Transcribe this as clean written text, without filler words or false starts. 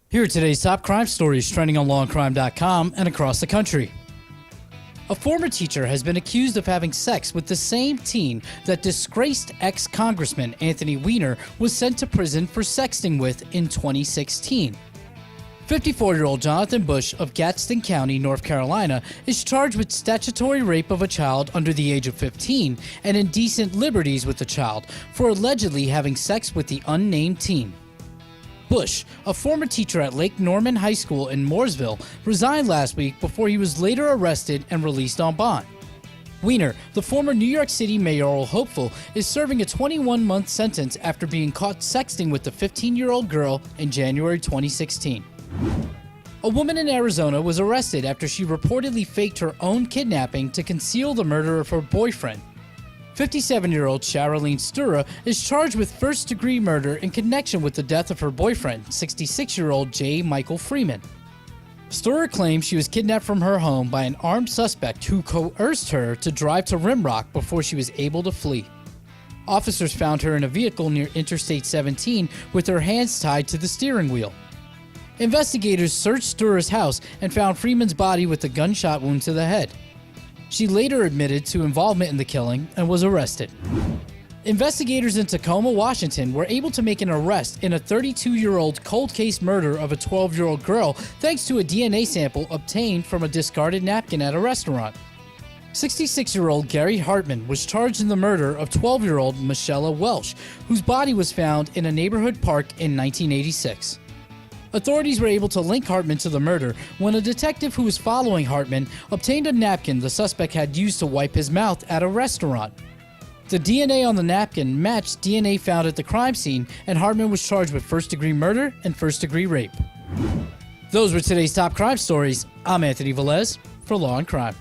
Here are today's top crime stories trending on Law&Crime.com and across the country. A former teacher has been accused of having sex with the same teen that disgraced ex-Congressman Anthony Weiner was sent to prison for sexting with in 2016. 54-year-old Jonathan Bush of Gadsden County, North Carolina, is charged with statutory rape of a child under the age of 15 and indecent liberties with the child for allegedly having sex with the unnamed teen. Bush, a former teacher at Lake Norman High School in Mooresville, resigned last week before he was later arrested and released on bond. Weiner, the former New York City mayoral hopeful, is serving a 21-month sentence after being caught sexting with the 15-year-old girl in January 2016. A woman in Arizona was arrested after she reportedly faked her own kidnapping to conceal the murder of her boyfriend. 57-year-old Charlene Stura is charged with first-degree murder in connection with the death of her boyfriend, 66-year-old J. Michael Freeman. Stura claims she was kidnapped from her home by an armed suspect who coerced her to drive to Rimrock before she was able to flee. Officers found her in a vehicle near Interstate 17 with her hands tied to the steering wheel. Investigators searched Stura's house and found Freeman's body with a gunshot wound to the head. She later admitted to involvement in the killing and was arrested. Investigators in Tacoma, Washington were able to make an arrest in a 32-year-old cold case murder of a 12-year-old girl thanks to a DNA sample obtained from a discarded napkin at a restaurant. 66-year-old Gary Hartman was charged in the murder of 12-year-old Michelle Welsh, whose body was found in a neighborhood park in 1986. Authorities were able to link Hartman to the murder when a detective who was following Hartman obtained a napkin the suspect had used to wipe his mouth at a restaurant. The DNA on the napkin matched DNA found at the crime scene, and Hartman was charged with first-degree murder and first-degree rape. Those were today's top crime stories. I'm Anthony Velez for Law and Crime.